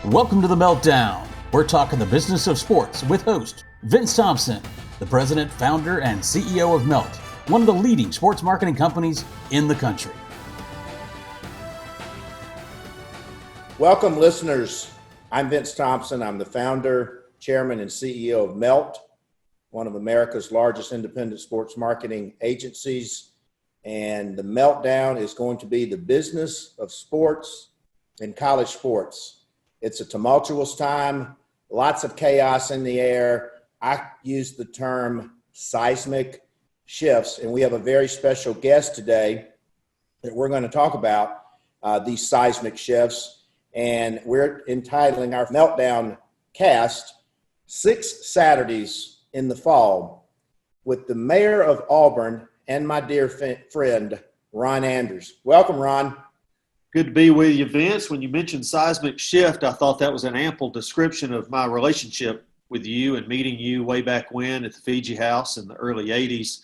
Welcome to the MeltDown. We're talking the business of sports with host Vince Thompson, the president, founder, and CEO of Melt, one of the leading sports marketing companies in the country. Welcome, listeners. I'm Vince Thompson. I'm the founder, chairman, and CEO of Melt, one of America's largest independent sports marketing agencies. And the MeltDown is going to be the business of sports and college sports. It's a tumultuous time, lots of chaos in the air. I use the term seismic shifts, and we have a very special guest today that we're going to talk about these seismic shifts. And we're entitling our MeltDown cast 6 Saturdays in the Fall with the mayor of Auburn and my dear friend, Ron Anders. Welcome, Ron. Good to be with you, Vince. When you mentioned seismic shift, I thought that was an ample description of my relationship with you and meeting you way back when at the Fiji House in the early 80s.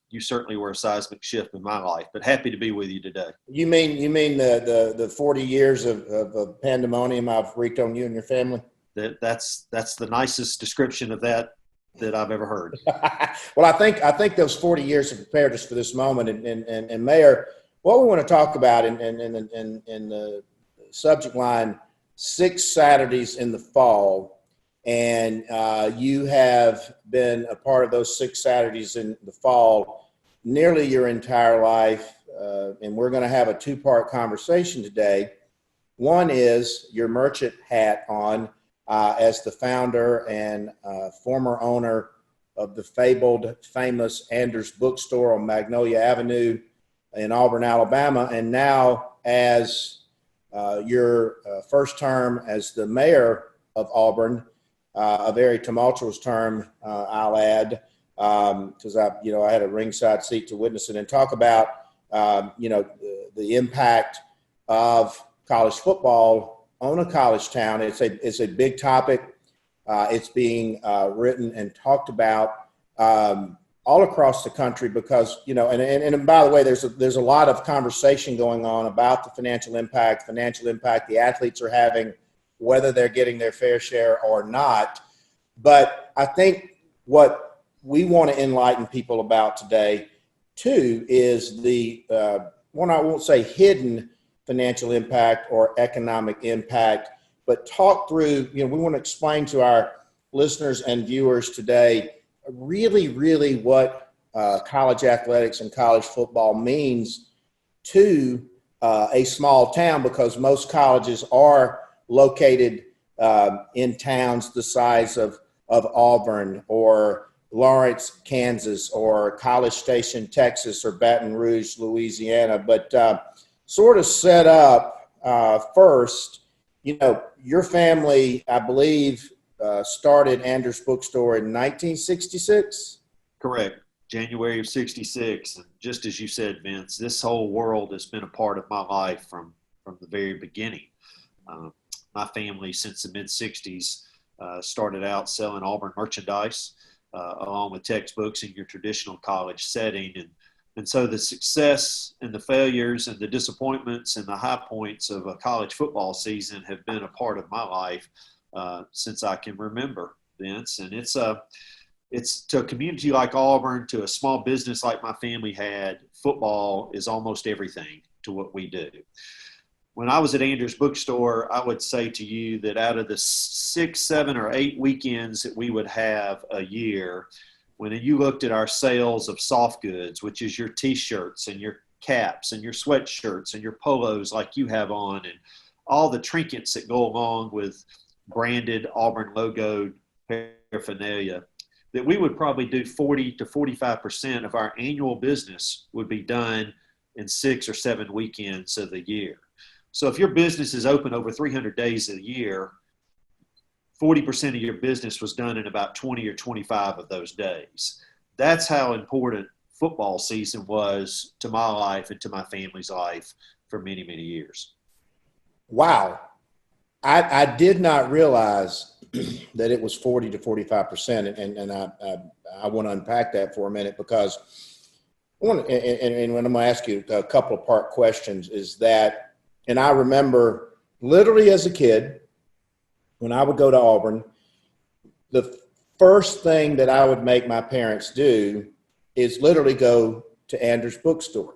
You certainly were a seismic shift in my life, but happy to be with you today. You mean the 40 years of pandemonium I've wreaked on you and your family? That's the nicest description of that I've ever heard. Well, I think those 40 years have prepared us for this moment. And Mayor, what we want to talk about in the subject line, 6 Saturdays in the Fall, and you have been a part of those 6 Saturdays in the fall nearly your entire life, and we're going to have a 2-part conversation today. One is your merchant hat on as the founder and former owner of the fabled, famous Anders Bookstore on Magnolia Avenue in Auburn, Alabama, and now as your first term as the mayor of Auburn, a very tumultuous term, I'll add, because I had a ringside seat to witness it and talk about the impact of college football on a college town. It's a big topic. It's being written and talked about all across the country because, and by the way, there's a lot of conversation going on about the financial impact the athletes are having, whether they're getting their fair share or not. But I think what we want to enlighten people about today, too, is the one, I won't say hidden financial impact or economic impact, but talk through, we want to explain to our listeners and viewers today really what college athletics and college football means to a small town, because most colleges are located in towns the size of Auburn or Lawrence, Kansas, or College Station, Texas, or Baton Rouge, Louisiana. But sort of set up first, your family, I believe, started Anders Bookstore in 1966? Correct. January of 66. And just as you said, Vince, this whole world has been a part of my life from the very beginning. My family, since the mid-60s, started out selling Auburn merchandise along with textbooks in your traditional college setting. And so the success and the failures and the disappointments and the high points of a college football season have been a part of my life since I can remember, Vince. And it's to a community like Auburn, to a small business like my family had, football is almost everything to what we do. When I was at Anders Bookstore, I would say to you that out of the 6, 7, or 8 weekends that we would have a year, when you looked at our sales of soft goods, which is your T-shirts and your caps and your sweatshirts and your polos like you have on, and all the trinkets that go along with branded Auburn logoed paraphernalia, that we would probably do 40 to 45% of our annual business would be done in 6 or 7 weekends of the year. So if your business is open over 300 days a year, 40% of your business was done in about 20 or 25 of those days. That's how important football season was to my life and to my family's life for many, many years. Wow. I did not realize that it was 40 to 45%. And I want to unpack that for a minute, because when I'm going to ask you a couple of part questions is that, and I remember literally as a kid, when I would go to Auburn, the first thing that I would make my parents do is literally go to Anders bookstore.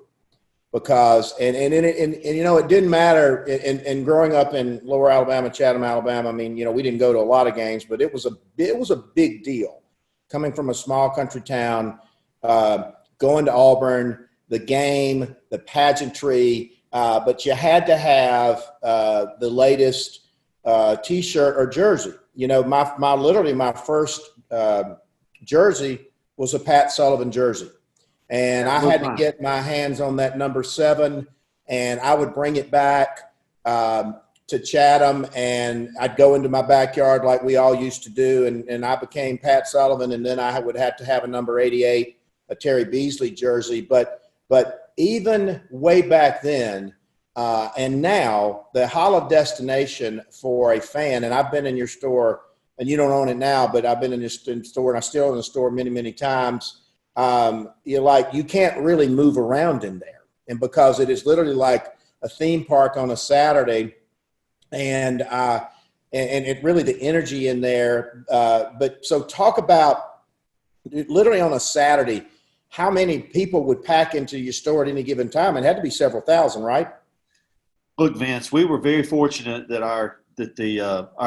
Because and you know, it didn't matter in growing up in Lower Alabama, Chatham, Alabama. I mean, you know, we didn't go to a lot of games, but it was a big deal coming from a small country town, going to Auburn, the game, the pageantry. But you had to have the latest T-shirt or jersey. You know, my first jersey was a Pat Sullivan jersey. And I had to get my hands on that number 7, and I would bring it back to Chatham, and I'd go into my backyard like we all used to do, and I became Pat Sullivan, and then I would have to have a number 88, a Terry Beasley jersey. But even way back then and now, the hall of destination for a fan, and I've been in your store, and you don't own it now, but I've been in your store, and I'm still in the store many, many times. You can't really move around in there, and because it is literally like a theme park on a Saturday, and it really, the energy in there. But so talk about literally on a Saturday, how many people would pack into your store at any given time? It had to be several thousand, right? Look, Vince, we were very fortunate that our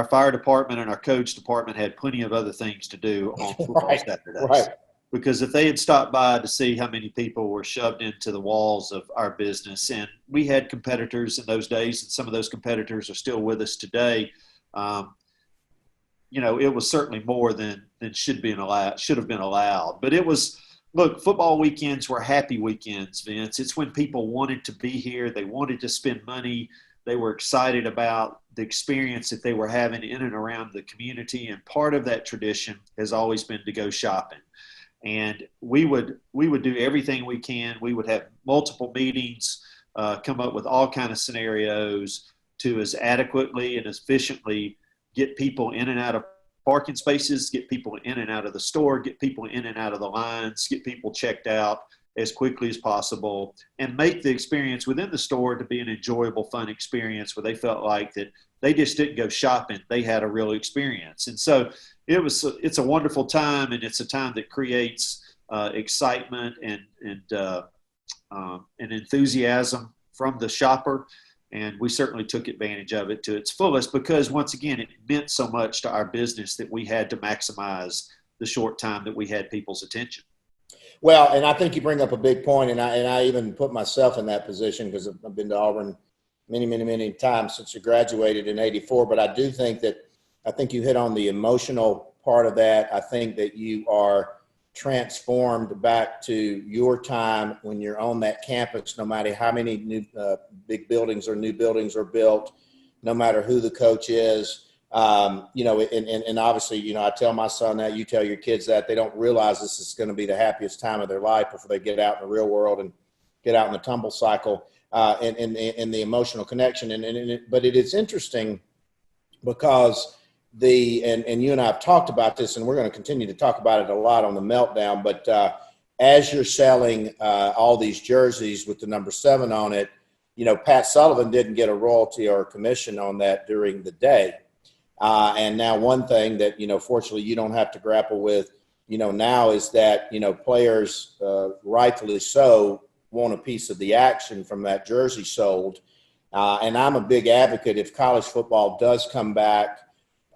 fire department and our coach department had plenty of other things to do on football Saturdays. Right. Because if they had stopped by to see how many people were shoved into the walls of our business, and we had competitors in those days, and some of those competitors are still with us today, you know, it was certainly more than should have been allowed. But it was, look, football weekends were happy weekends, Vince. It's when people wanted to be here. They wanted to spend money. They were excited about the experience that they were having in and around the community. And part of that tradition has always been to go shopping. And we would do everything we can. We would have multiple meetings, come up with all kinds of scenarios to as adequately and efficiently get people in and out of parking spaces, get people in and out of the store, get people in and out of the lines, get people checked out as quickly as possible, and make the experience within the store to be an enjoyable, fun experience where they felt like that they just didn't go shopping. They had a real experience. And so it's a wonderful time, and it's a time that creates excitement and enthusiasm from the shopper. And we certainly took advantage of it to its fullest because, once again, it meant so much to our business that we had to maximize the short time that we had people's attention. Well, and I think you bring up a big point, and I even put myself in that position because I've been to Auburn many, many, many times since you graduated in '84. But I do think you hit on the emotional part of that. I think that you are transformed back to your time when you're on that campus, no matter how many new big buildings or new buildings are built, no matter who the coach is. And obviously, I tell my son that, you tell your kids that, they don't realize this is going to be the happiest time of their life before they get out in the real world and get out in the tumble cycle and the emotional connection. But it is interesting because and you and I have talked about this, and we're going to continue to talk about it a lot on the Meltdown, but as you're selling all these jerseys with the number 7 on it, Pat Sullivan didn't get a royalty or a commission on that during the day. And now one thing that, fortunately you don't have to grapple with, now is that, players rightfully so want a piece of the action from that jersey sold. And I'm a big advocate, if college football does come back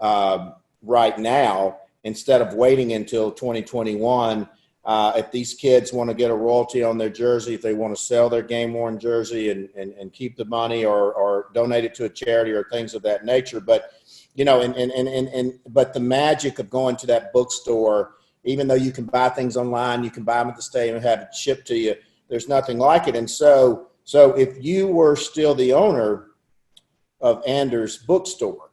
right now, instead of waiting until 2021, if these kids want to get a royalty on their jersey, if they want to sell their game-worn jersey and keep the money or donate it to a charity or things of that nature. But but the magic of going to that bookstore, even though you can buy things online, you can buy them at the stadium and have it shipped to you, there's nothing like it. And so if you were still the owner of Anders Bookstore,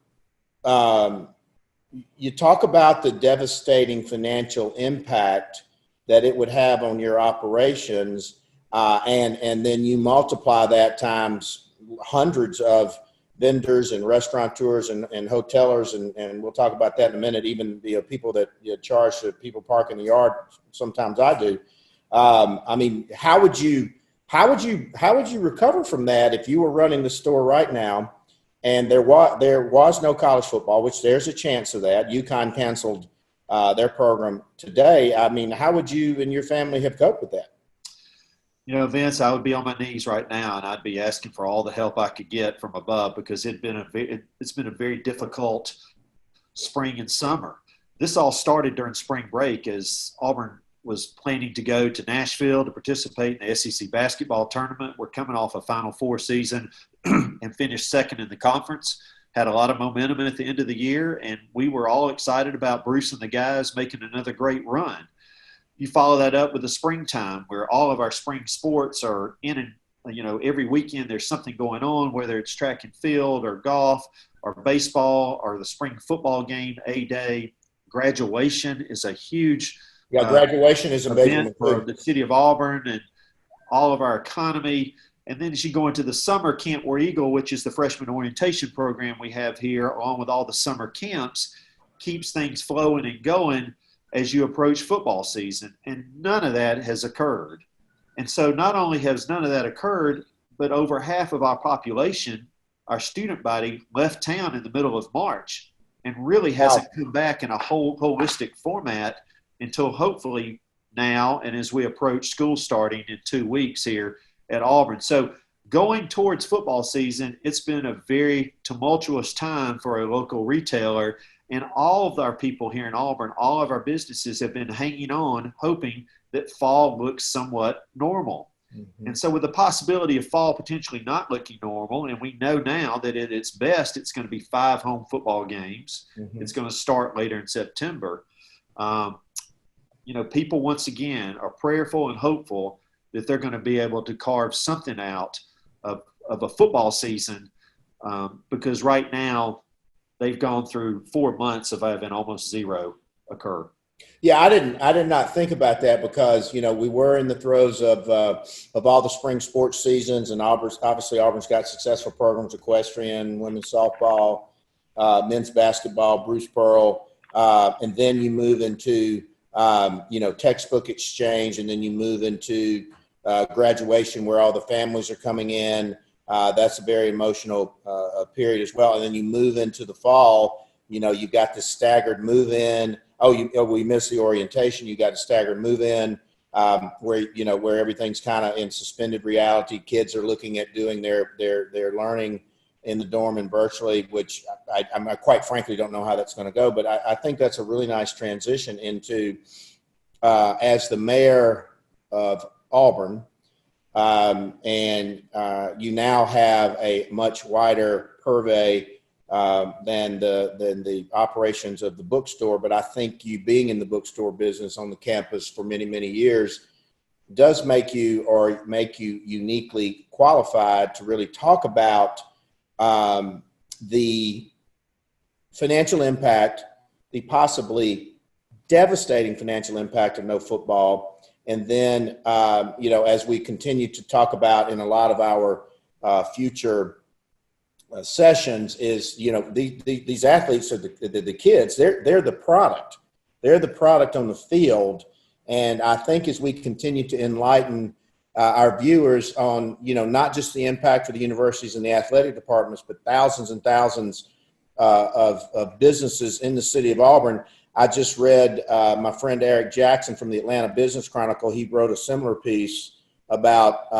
you talk about the devastating financial impact that it would have on your operations, and then you multiply that times hundreds of vendors and restaurateurs and hotelers, and we'll talk about that in a minute. Even the people that charge the people park in the yard, sometimes I do. I mean, how would you recover from that if you were running the store right now and there was no college football, which there's a chance of that. UConn canceled their program today. I mean, how would you and your family have coped with that? Vince, I would be on my knees right now, and I'd be asking for all the help I could get from above, because it's been a very difficult spring and summer. This all started during spring break as Auburn was planning to go to Nashville to participate in the SEC basketball tournament. We're coming off a Final Four season and finished second in the conference. Had a lot of momentum at the end of the year, and we were all excited about Bruce and the guys making another great run. You follow that up with the springtime, where all of our spring sports are in, and every weekend there's something going on, whether it's track and field or golf or baseball or the spring football game, A-Day. Graduation is a huge graduation is a big event for the city of Auburn and all of our economy. And then as you go into the summer, Camp War Eagle, which is the freshman orientation program we have here, along with all the summer camps, keeps things flowing and going as you approach football season, and none of that has occurred. And so not only has none of that occurred, but over half of our population, our student body, left town in the middle of March and really hasn't come back in a holistic format until hopefully now, and as we approach school starting in 2 weeks here at Auburn. So going towards football season, it's been a very tumultuous time for a local retailer. And all of our people here in Auburn, all of our businesses have been hanging on, hoping that fall looks somewhat normal. Mm-hmm. And so with the possibility of fall potentially not looking normal, and we know now that at its best, it's going to be 5 home football games. Mm-hmm. It's going to start later in September. People once again are prayerful and hopeful that they're going to be able to carve something out of a football season, because right now, they've gone through 4 months of having almost zero occur. Yeah, I did not think about that, because we were in the throes of all the spring sports seasons, and Auburn's got successful programs: equestrian, women's softball, men's basketball, Bruce Pearl, and then you move into textbook exchange, and then you move into graduation, where all the families are coming in. That's a very emotional period as well. And then you move into the fall, you've got the staggered move in. We missed the orientation. You got a staggered move in, where everything's kind of in suspended reality. Kids are looking at doing their learning in the dorm and virtually, which I quite frankly don't know how that's going to go. But I think that's a really nice transition into, as the mayor of Auburn, and you now have a much wider purvey than the operations of the bookstore. But I think you being in the bookstore business on the campus for many, many years does make you uniquely qualified to really talk about the financial impact, the possibly devastating financial impact of no football. And then, as we continue to talk about in a lot of our future sessions, is these athletes are the kids. They're the product. They're the product on the field. And I think as we continue to enlighten our viewers on not just the impact for the universities and the athletic departments, but thousands and thousands of businesses in the city of Auburn. I just read my friend Eric Jackson from the Atlanta Business Chronicle. He wrote a similar piece about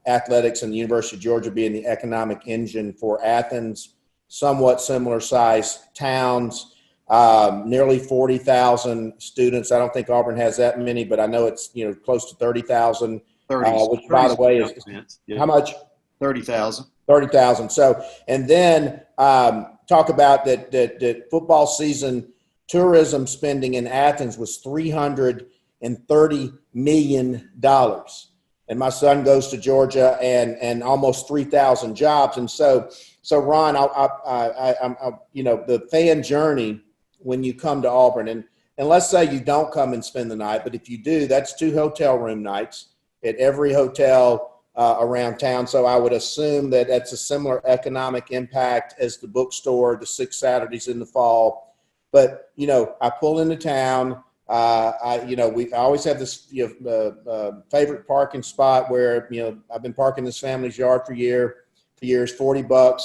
athletics and the University of Georgia being the economic engine for Athens, somewhat similar sized towns, nearly 40,000 students. I don't think Auburn has that many, but I know it's close to 30,000. 30, which, by the way, is how much? 30,000. 30,000. So, and then talk about that football season. Tourism spending in Athens was $330 million. And my son goes to Georgia, and almost 3,000 jobs. And so Ron, I'm the fan journey when you come to Auburn, and let's say you don't come and spend the night, but if you do, that's 2 hotel room nights at every hotel around town. So I would assume that that's a similar economic impact as the bookstore, the 6 Saturdays in the fall. But, I pull into town. We always have this favorite parking spot where, I've been parking this family's yard for years, $40.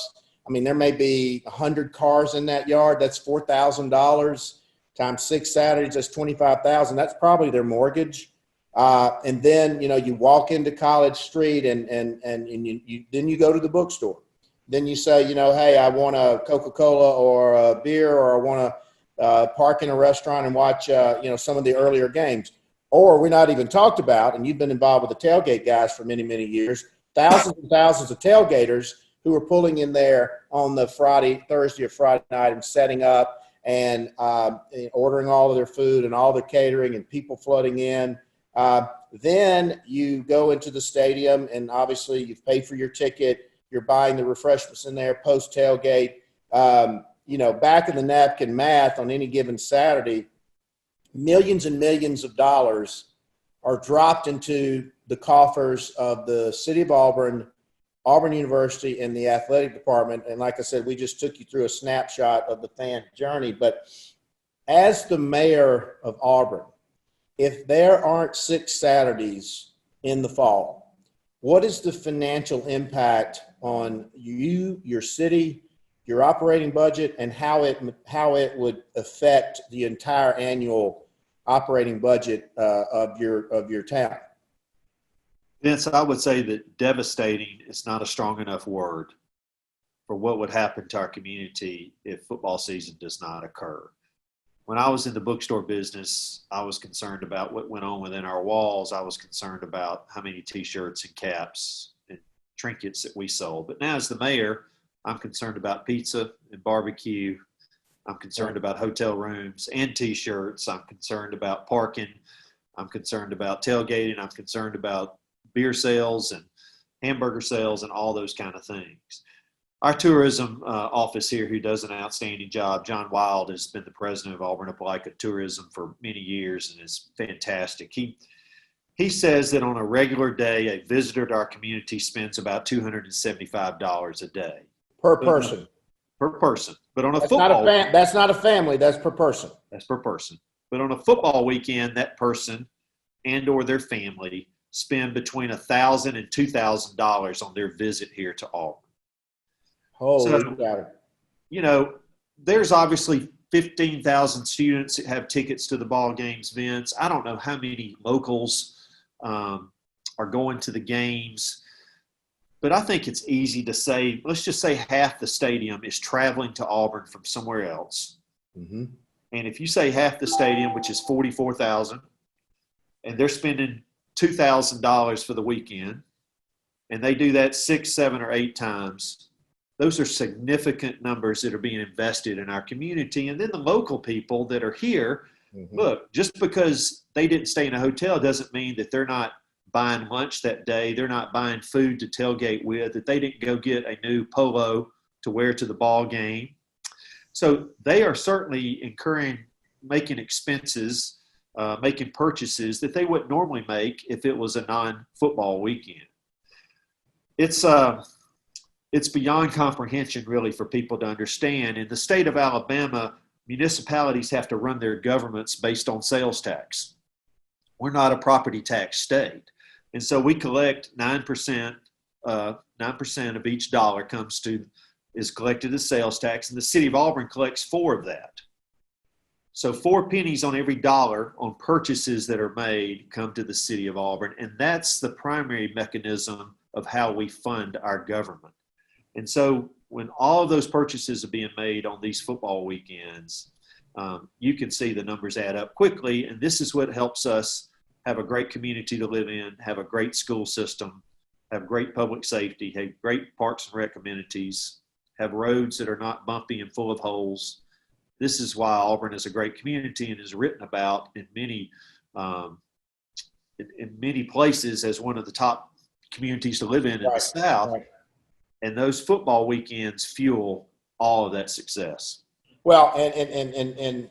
I mean, there may be 100 cars in that yard. That's $4,000 times 6 Saturdays. That's 25,000. That's probably their mortgage. And then, you know, you walk into College Street and then you go to the bookstore. Then you say, you know, hey, I want a Coca-Cola or a beer, or I want to park in a restaurant and watch, you know, some of the earlier games. Or we're not even talked about, and you've been involved with the tailgate guys for many, many years, thousands and thousands of tailgaters who are pulling in there on the Thursday or Friday night and setting up and ordering all of their food and all their catering and people flooding in. Then you go into the stadium, and obviously you've paid for your ticket. You're buying the refreshments in there post tailgate. You know, back in the napkin math on any given Saturday, millions and millions of dollars are dropped into the coffers of the city of Auburn, Auburn University, and the athletic department. And like I said, we just took you through a snapshot of the fan journey. But as the mayor of Auburn, if there aren't 6 Saturdays in the fall, what is the financial impact on you, your city, your operating budget, and how it would affect the entire annual operating budget of your town? Vince, I would say that devastating is not a strong enough word for what would happen to our community if football season does not occur. When I was in the bookstore business, I was concerned about what went on within our walls. I was concerned about how many T-shirts and caps and trinkets that we sold. But now as the mayor, I'm concerned about pizza and barbecue. I'm concerned about hotel rooms and T-shirts. I'm concerned about parking. I'm concerned about tailgating. I'm concerned about beer sales and hamburger sales and all those kind of things. Our tourism office here, who does an outstanding job, John Wild, has been the president of Auburn Opelika Tourism for many years and is fantastic. He says that on a regular day, a visitor to our community spends about $275 a day. Per person. Per person. But on a That's football that's not a family, that's per person. That's per person. But on a football weekend, that person and or their family spend between $1,000 and $2,000 on their visit here to Auburn. Holy So, God. you know, there's obviously 15,000 students that have tickets to the ball games, Vince. I don't know how many locals are going to the games, but I think it's easy to say, let's just say half the stadium is traveling to Auburn from somewhere else. Mm-hmm. And if you say half the stadium, which is 44,000, and they're spending $2,000 for the weekend, and they do that 6, 7, or 8 times, those are significant numbers that are being invested in our community. And then the local people that are here, look, just because they didn't stay in a hotel doesn't mean that they're not buying lunch that day. They're not buying food to tailgate with, that they didn't go get a new polo to wear to the ball game. So they are certainly making expenses, making purchases that they wouldn't normally make if it was a non-football weekend. It's beyond comprehension, really, for people to understand. In the state of Alabama, municipalities have to run their governments based on sales tax. We're not a property tax state. And so we collect 9%, 9% of each dollar is collected as sales tax, and the city of Auburn collects 4 of that. So 4 pennies on every dollar on purchases that are made come to the city of Auburn, and that's the primary mechanism of how we fund our government. And so when all of those purchases are being made on these football weekends, you can see the numbers add up quickly. And this is what helps us have a great community to live in, have a great school system, have great public safety, have great parks and rec amenities, have roads that are not bumpy and full of holes. This is why Auburn is a great community and is written about in many places as one of the top communities to live in the South. Right. And those football weekends fuel all of that success. Well, and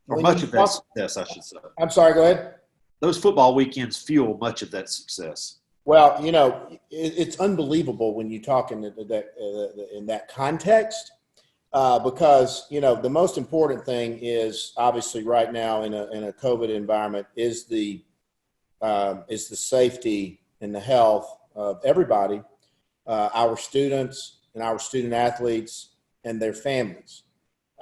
or much of that success, I should say. I'm sorry, go ahead. Those football weekends fuel much of that success. Well, you know, it's unbelievable when you talk in that context, because, you know, the most important thing is obviously right now in a COVID environment is the safety and the health of everybody. Our students, and our student athletes and their families.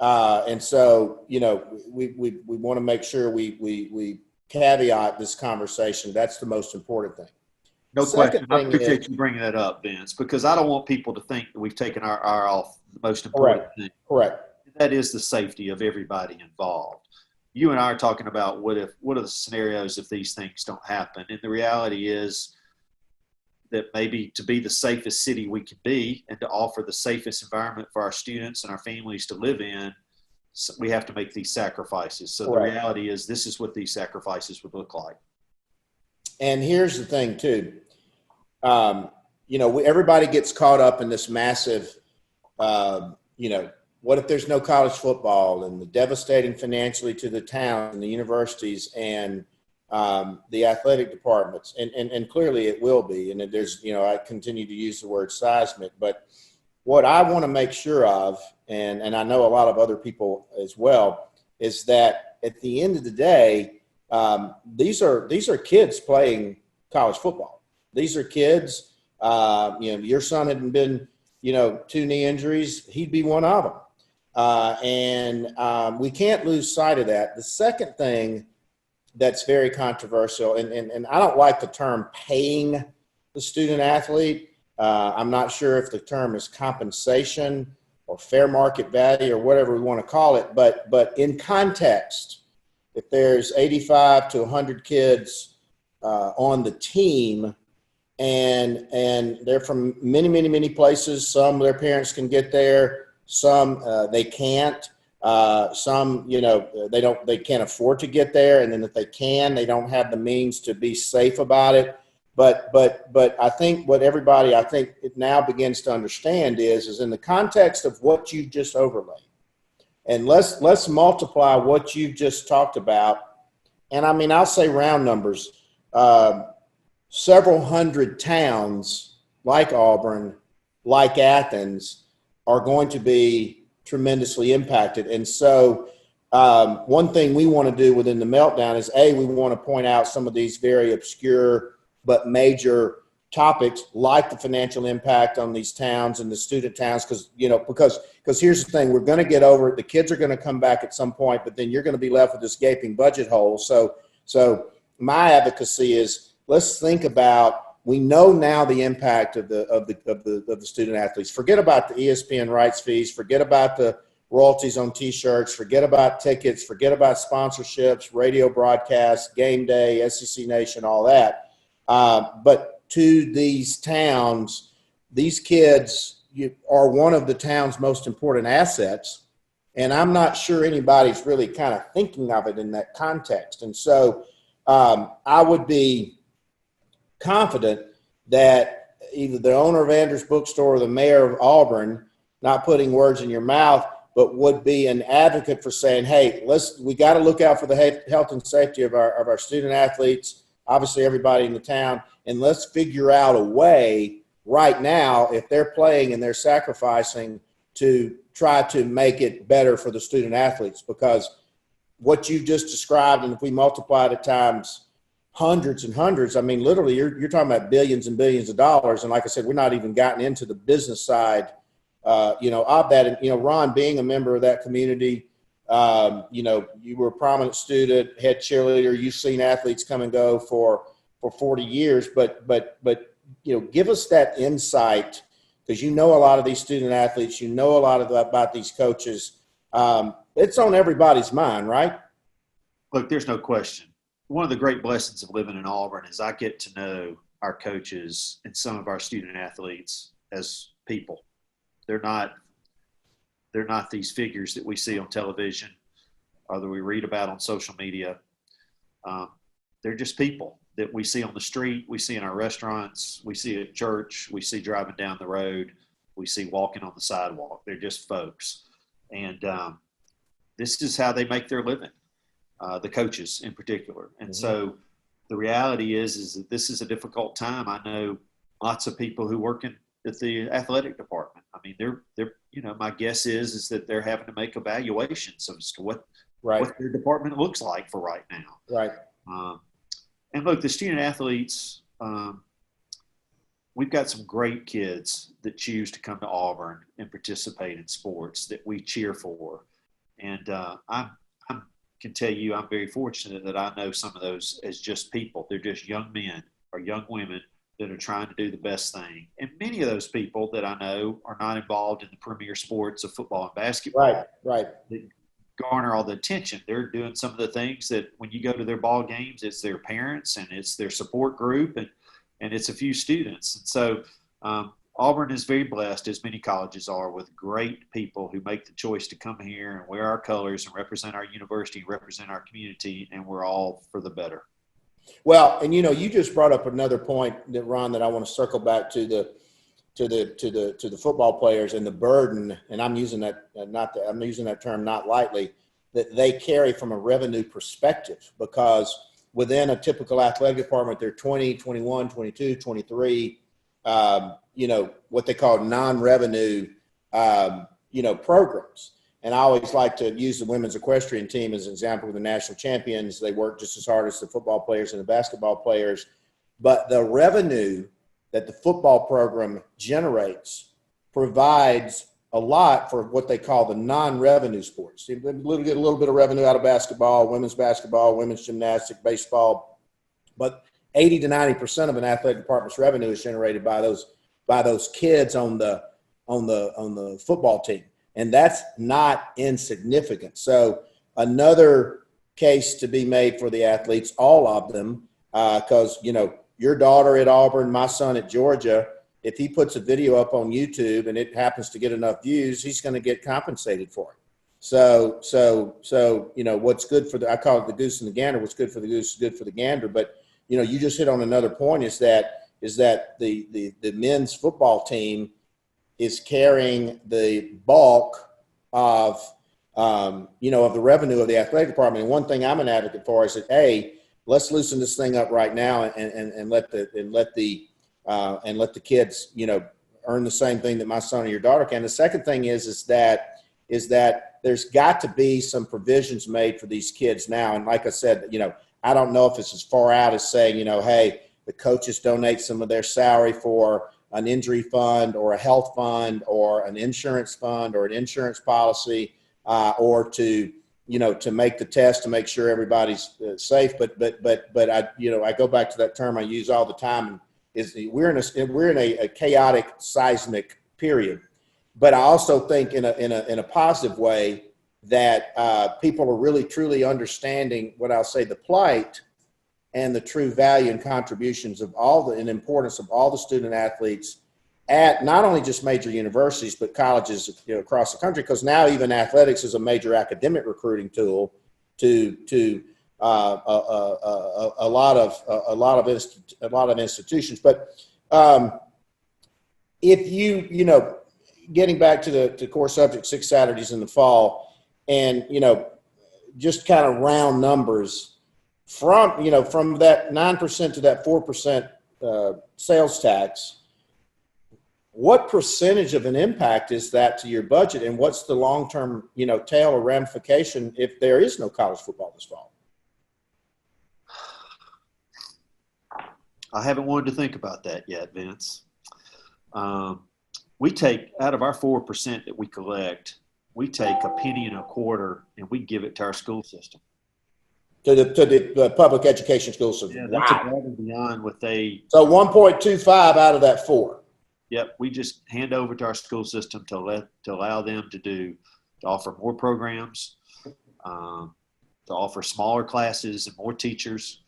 And so, you know, we want to make sure we caveat this conversation. That's the most important thing. No Second question. I thing appreciate is, you bringing that up, Vince, because I don't want people to think that we've taken our eye off the most important thing. correct. That is the safety of everybody involved. You and I are talking about what are the scenarios if these things don't happen? And the reality is that maybe to be the safest city we can be and to offer the safest environment for our students and our families to live in, we have to make these sacrifices. So Correct. the reality is this is what these sacrifices would look like. And here's the thing too. You know, everybody gets caught up in this massive, you know, what if there's no college football, and the devastating financially to the town and the universities and the athletic departments. And clearly it will be. And there's, you know, I continue to use the word seismic, but what I want to make sure of, and I know a lot of other people as well, is that at the end of the day, these are kids playing college football. These are kids, you know, your son hadn't been, you know, 2 knee injuries. He'd be one of them. And we can't lose sight of that. The second thing that's very controversial, and I don't like the term paying the student athlete. I'm not sure if the term is compensation or fair market value or whatever we want to call it, but in context, if there's 85 to 100 kids on the team, and they're from many places, some their parents can get there, some they can't. Some, you know, they can't afford to get there. And then if they can, they don't have the means to be safe about it. But I think what everybody, I think it now begins to understand is in the context of what you just overlaid. And let's multiply what you've just talked about. And I mean, I'll say round numbers, several hundred towns like Auburn, like Athens, are going to be tremendously impacted. And so one thing we want to do within the Meltdown is, we want to point out some of these very obscure but major topics, like the financial impact on these towns and the student towns, because here's the thing, we're going to get over it. The kids are going to come back at some point, but then you're going to be left with this gaping budget hole. So my advocacy is, let's think about, we know now the impact of the student athletes. Forget about the ESPN rights fees. Forget about the royalties on T-shirts. Forget about tickets. Forget about sponsorships, radio broadcasts, game day, SEC Nation, all that. But to these towns, these kids are one of the town's most important assets. And I'm not sure anybody's really kind of thinking of it in that context. And so I would be confident that either the owner of Andrews Bookstore or the mayor of Auburn, not putting words in your mouth, but would be an advocate for saying, hey, we got to look out for the health and safety of our student athletes, obviously everybody in the town, and let's figure out a way right now, if they're playing and they're sacrificing, to try to make it better for the student athletes. Because what you just described, and if we multiply it times hundreds and hundreds, I mean, literally you're talking about billions and billions of dollars. And like I said, we're not even gotten into the business side, you know, of that. And, you know, Ron, being a member of that community, you know, you were a prominent student, head cheerleader, you've seen athletes come and go for 40 years, but, you know, give us that insight, because you know a lot of these student athletes, you know a lot about these coaches. It's on everybody's mind, right? Look, there's no question. One of the great blessings of living in Auburn is I get to know our coaches and some of our student athletes as people. They're not these figures that we see on television or that we read about on social media. They're just people that we see on the street, we see in our restaurants, we see at church, we see driving down the road, we see walking on the sidewalk. They're just folks. And this is how they make their living. The coaches in particular. And so the reality is that this is a difficult time. I know lots of people who work at the athletic department. I mean, they're, you know, my guess is that they're having to make evaluations as to what their department looks like for right now. Right. And look, the student athletes, we've got some great kids that choose to come to Auburn and participate in sports that we cheer for. And I can tell you I'm very fortunate that I know some of those as just people. They're just young men or young women that are trying to do the best thing. And many of those people that I know are not involved in the premier sports of football and basketball. Right. That garner all the attention. They're doing some of the things that when you go to their ball games, it's their parents and it's their support group and it's a few students. And so Auburn is very blessed, as many colleges are, with great people who make the choice to come here and wear our colors and represent our university, represent our community, and we're all for the better. Well, and you just brought up another point that, Ron, that I want to circle back to the football players and the burden, and I'm using that term not lightly, that they carry from a revenue perspective, because within a typical athletic department, they're 20, 21, 22, 23, what they call non-revenue, programs. And I always like to use the women's equestrian team as an example of the national champions. They work just as hard as the football players and the basketball players, but the revenue that the football program generates provides a lot for what they call the non-revenue sports. They get a little bit of revenue out of basketball, women's gymnastics, baseball, but 80 to 90% of an athletic department's revenue is generated by those kids on the football team. And that's not insignificant. So another case to be made for the athletes, all of them, because, your daughter at Auburn, my son at Georgia, if he puts a video up on YouTube and it happens to get enough views, he's going to get compensated for it. So, what's good for I call it the goose and the gander. What's good for the goose is good for the gander. But, you just hit on another point is that the men's football team is carrying the bulk of the revenue of the athletic department. And one thing I'm an advocate for is that, hey, let's loosen this thing up right now and let the kids, earn the same thing that my son or your daughter can. The second thing is that there's got to be some provisions made for these kids now. And like I said, I don't know if it's as far out as saying, hey, the coaches donate some of their salary for an injury fund or a health fund or an insurance fund or an insurance policy, or to make the test to make sure everybody's safe. But I go back to that term I use all the time, is we're in a chaotic seismic period. But I also think in a positive way that people are really truly understanding what I'll say the plight and the true value and contributions of and importance of all the student athletes at not only just major universities, but colleges across the country. Because now even athletics is a major academic recruiting tool to a lot of institutions. But if getting back to the core subject, 6 Saturdays in the fall, and just kind of round numbers. From that 9% to that 4% sales tax, what percentage of an impact is that to your budget, and what's the long-term tail or ramification if there is no college football this fall? I haven't wanted to think about that yet, Vince. We take out of our 4% that we collect, we take a penny and a quarter and we give it to our school system. To the public education school system. Yeah, that's above and beyond what they. So 1.25 out of that 4. Yep, we just hand over to our school system to allow them to offer more programs, to offer smaller classes and more teachers,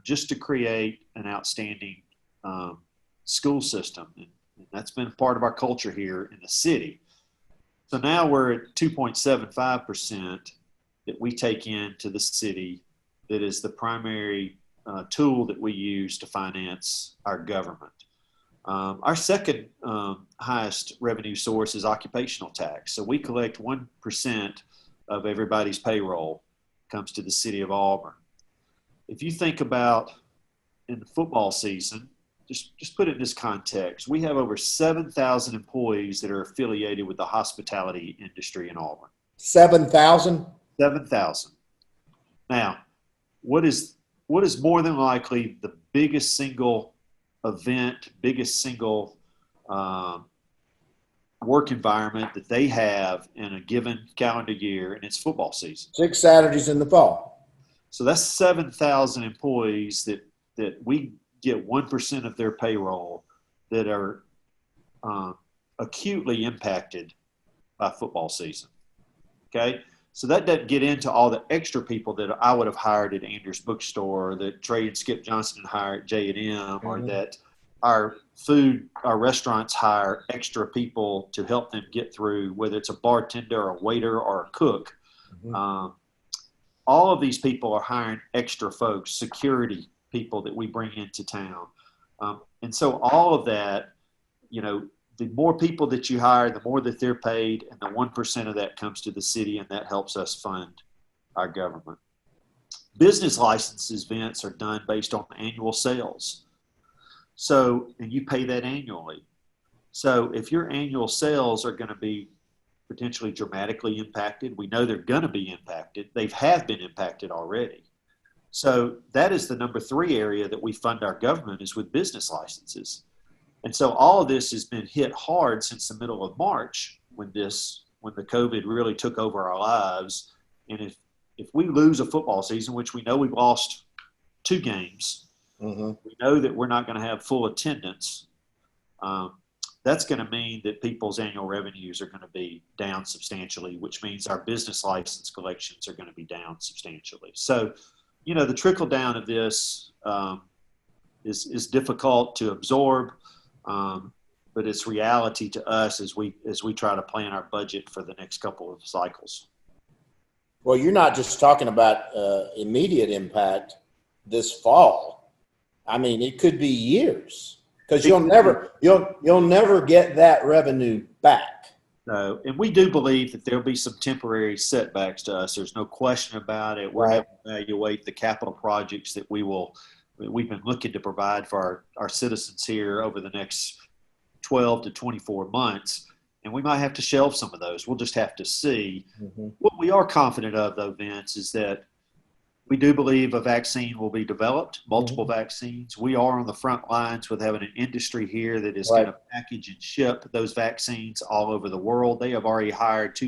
just to create an outstanding school system. And that's been part of our culture here in the city. So now we're at 2.75%. that we take into the city that is the primary tool that we use to finance our government. Our second highest revenue source is occupational tax. So we collect 1% of everybody's payroll comes to the city of Auburn. If you think about in the football season, just put it in this context, we have over 7,000 employees that are affiliated with the hospitality industry in Auburn. 7,000? 7,000. Now, what is more than likely the biggest single event, biggest single work environment that they have in a given calendar year, and it's football season. 6 Saturdays in the fall. So that's 7,000 employees that we get 1% of their payroll that are acutely impacted by football season. Okay, so that doesn't get into all the extra people that I would have hired at Andrews Bookstore, or that Trey and Skip Johnson hired at J&M, or that our restaurants hire extra people to help them get through, whether it's a bartender, a waiter, or a cook. All of these people are hiring extra folks, security people that we bring into town. And so all of that, the more people that you hire, the more that they're paid, and the 1% of that comes to the city, and that helps us fund our government. Business licenses, Vince, are done based on annual sales. So, and you pay that annually. So if your annual sales are going to be potentially dramatically impacted, we know they're going to be impacted. They have been impacted already. So that is the number 3 area that we fund our government, is with business licenses. And so all of this has been hit hard since the middle of March, when the COVID really took over our lives. And if we lose a football season, which we know we've lost 2 games, we know that we're not going to have full attendance. That's going to mean that people's annual revenues are going to be down substantially, which means our business license collections are going to be down substantially. So, the trickle down of this is difficult to absorb, but it's reality to us as we try to plan our budget for the next couple of cycles. Well, you're not just talking about immediate impact this fall. I mean, it could be years, because you'll never get that revenue back. No, and we do believe that there'll be some temporary setbacks to us. There's no question about it. We're having to evaluate the capital projects that we've been looking to provide for our citizens here over the next 12 to 24 months. And we might have to shelve some of those. We'll just have to see. What we are confident of, though, Vince, is that we do believe a vaccine will be developed, multiple vaccines. We are on the front lines with having an industry here that is going to package and ship those vaccines all over the world. They have already hired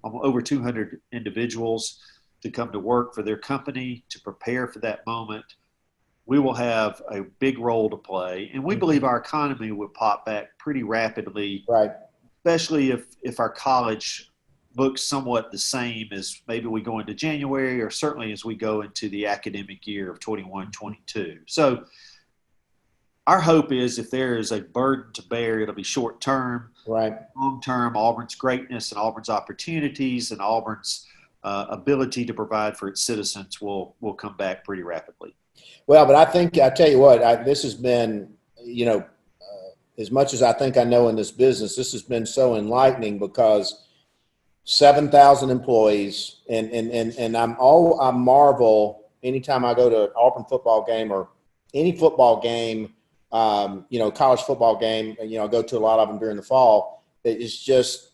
over 200 individuals to come to work for their company to prepare for that moment. We will have a big role to play, and we believe our economy would pop back pretty rapidly, especially if our college looks somewhat the same as maybe we go into January, or certainly as we go into the academic year of 21-22. So our hope is, if there is a burden to bear, it'll be short term. Long term, Auburn's greatness and Auburn's opportunities and Auburn's ability to provide for its citizens will come back pretty rapidly. Well, but I tell you what, this has been, as much as I think I know in this business, this has been so enlightening, because 7,000 employees, and I marvel anytime I go to an Auburn football game, or any football game, college football game. I go to a lot of them during the fall. It's just,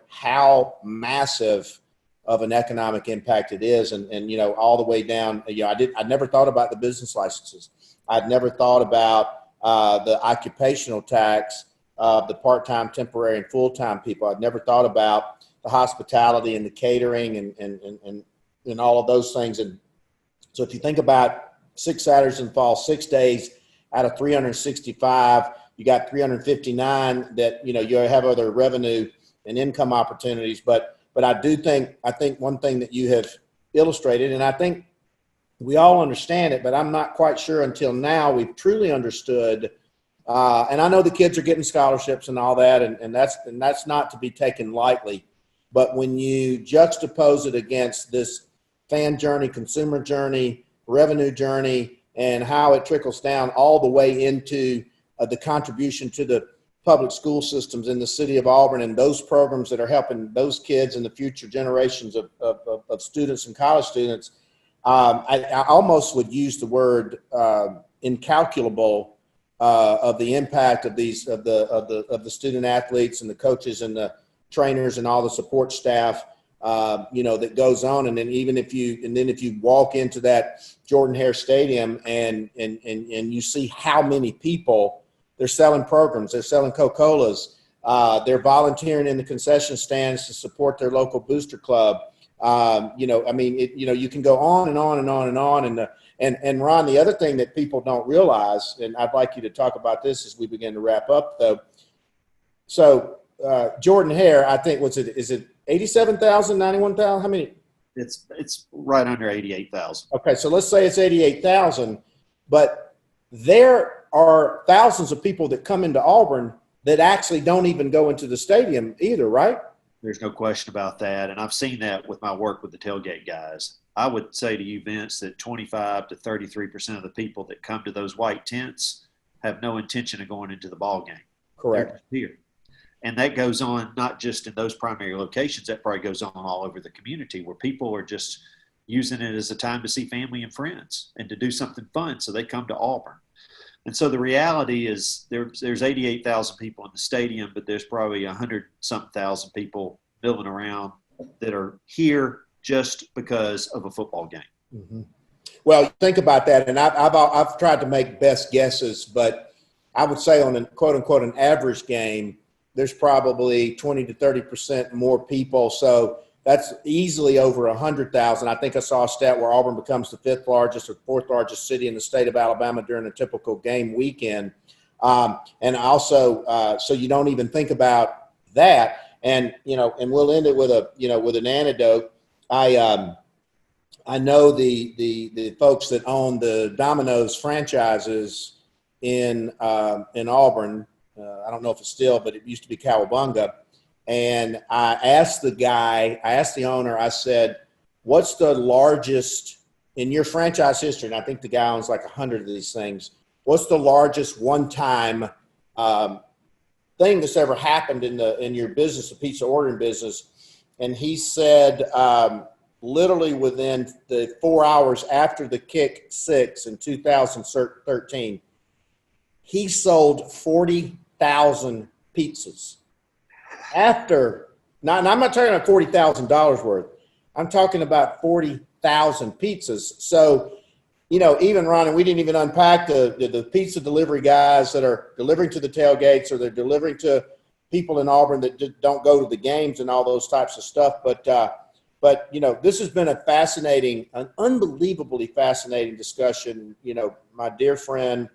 how massive of an economic impact it is, and all the way down. I never thought about the business licenses. I'd never thought about the occupational tax, the part-time, temporary, and full-time people. I'd never thought about the hospitality and the catering and all of those things. And so if you think about 6 Saturdays in the fall, 6 days out of 365, you got 359 that, you have other revenue and income opportunities. But I think one thing that you have illustrated, and I think we all understand it, but I'm not quite sure until now we've truly understood. And I know the kids are getting scholarships and all that, and that's not to be taken lightly. But when you juxtapose it against this fan journey, consumer journey, revenue journey, and how it trickles down all the way into the contribution to the public school systems in the city of Auburn, and those programs that are helping those kids and the future generations of students and college students, I almost would use the word incalculable of the impact of these of the student athletes and the coaches and the trainers and all the support staff that goes on. And then if you walk into that Jordan-Hare Stadium and you see how many people, they're selling programs, they're selling Coca-Colas, they're volunteering in the concession stands to support their local booster club. You can go on and on and on and on. And Ron, the other thing that people don't realize, and I'd like you to talk about this as we begin to wrap up, though. So Jordan-Hare, I think, is it 87,000, 91,000? How many? It's right under 88,000. Okay, so let's say it's 88,000, but there are thousands of people that come into Auburn that actually don't even go into the stadium either, right? There's no question about that. And I've seen that with my work with the tailgate guys. I would say to you, Vince, that 25 to 33% of the people that come to those white tents have no intention of going into the ball game. Correct. Here. And that goes on not just in those primary locations, that probably goes on all over the community where people are just using it as a time to see family and friends and to do something fun. So they come to Auburn. And so the reality is there's 88,000 people in the stadium, but there's probably 100-something thousand people milling around that are here just because of a football game. Mm-hmm. Well, think about that, and I've tried to make best guesses, but I would say on a quote-unquote an average game, there's probably 20 to 30% more people. So that's easily over 100,000. I think I saw a stat where Auburn becomes the fifth largest or fourth largest city in the state of Alabama during a typical game weekend. And also, so you don't even think about that. And we'll end it with an anecdote. I know the folks that own the Domino's franchises in Auburn. I don't know if it's still, but it used to be Cowabunga. And I asked the owner, I said, what's the largest in your franchise history? And I think the guy owns like 100 of these things. What's the largest one-time thing that's ever happened in your business, the pizza ordering business? And he said, literally within the 4 hours after the kick six in 2013, he sold 40,000 pizzas. After, I'm not talking about $40,000 worth. I'm talking about 40,000 pizzas. So, even Ron, and we didn't even unpack the pizza delivery guys that are delivering to the tailgates, or they're delivering to people in Auburn that don't go to the games and all those types of stuff. But this has been an unbelievably fascinating discussion. My dear friend,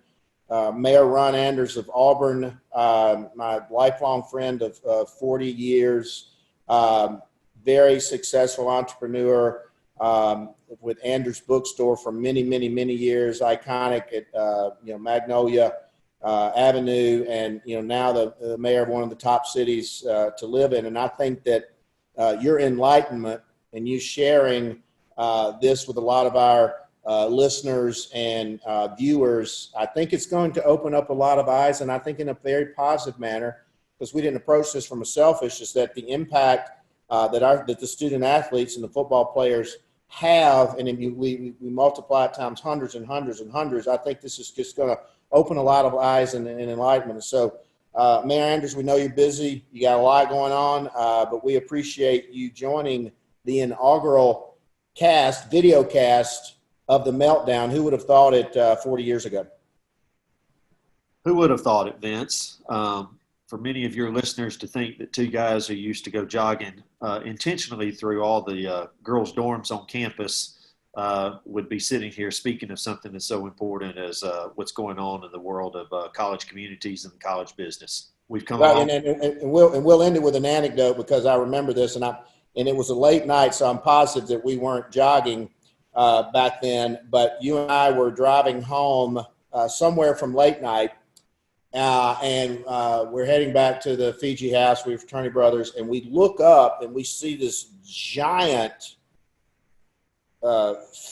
Mayor Ron Anders of Auburn, my lifelong friend of 40 years, very successful entrepreneur with Anders Bookstore for many, many, many years, iconic at Magnolia Avenue, and now the mayor of one of the top cities to live in. And I think that your enlightenment and you sharing this with a lot of our listeners and viewers, I think it's going to open up a lot of eyes, and I think in a very positive manner, because we didn't approach this from a selfish, is that the impact that the student athletes and the football players have, and we multiply it times hundreds and hundreds and hundreds. I think this is just going to open a lot of eyes and enlightenment. So, Mayor Anders, we know you're busy. You got a lot going on, but we appreciate you joining the inaugural video cast of the Meltdown. Who would have thought it 40 years ago? Who would have thought it, Vince? For many of your listeners to think that two guys who used to go jogging intentionally through all the girls' dorms on campus would be sitting here speaking of something that's so important as what's going on in the world of college communities and college business. We've come along. And we'll end it with an anecdote, because I remember this, and it was a late night, so I'm positive that we weren't jogging back then. But you and I were driving home somewhere from late night, and we're heading back to the Fiji house. We're fraternity brothers, and we look up and we see this giant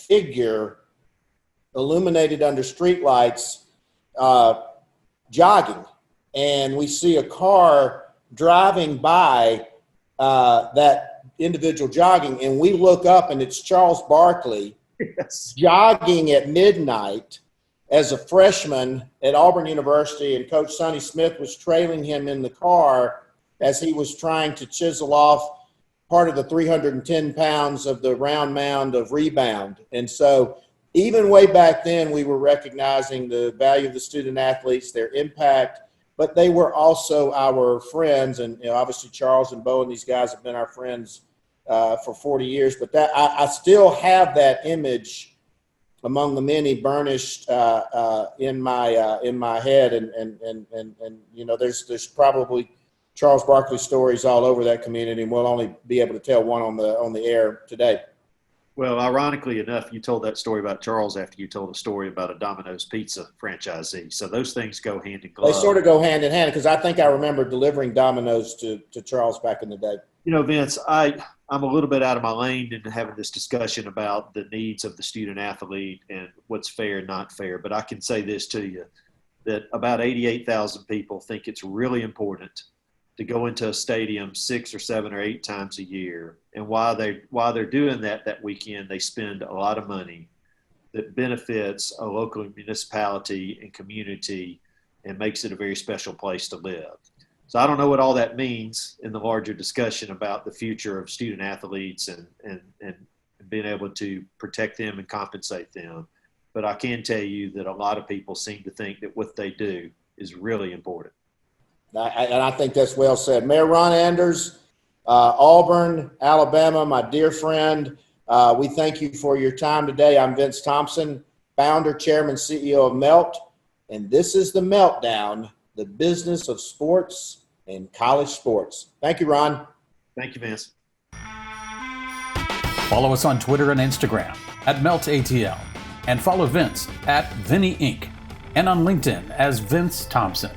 figure illuminated under streetlights jogging, and we see a car driving by that individual jogging, and we look up and it's Charles Barkley. Yes. Jogging at midnight as a freshman at Auburn University, and Coach Sonny Smith was trailing him in the car as he was trying to chisel off part of the 310 pounds of the round mound of rebound. And so even way back then, we were recognizing the value of the student athletes, their impact, but they were also our friends. And obviously Charles and Bo and these guys have been our friends for 40 years. But that I still have that image among the many burnished in my head. And there's probably Charles Barkley stories all over that community, and we'll only be able to tell one on the air today. Well, ironically enough, you told that story about Charles after you told a story about a Domino's Pizza franchisee. So those things go hand in glove. They sort of go hand in hand, because I think I remember delivering Domino's to Charles back in the day. Vince, I'm a little bit out of my lane in having this discussion about the needs of the student athlete and what's fair and not fair. But I can say this to you, that about 88,000 people think it's really important to go into a stadium 6 or 7 or 8 times a year. And while they're doing that weekend, they spend a lot of money that benefits a local municipality and community and makes it a very special place to live. So I don't know what all that means in the larger discussion about the future of student athletes and being able to protect them and compensate them. But I can tell you that a lot of people seem to think that what they do is really important. And I think that's well said. Mayor Ron Anders, Auburn, Alabama, my dear friend, we thank you for your time today. I'm Vince Thompson, founder, chairman, CEO of Melt, and this is the MeltDown, the business of sports and college sports. Thank you, Ron. Thank you, Vince. Follow us on Twitter and Instagram at MeltATL, and follow Vince at Vinny Inc. and on LinkedIn as Vince Thompson.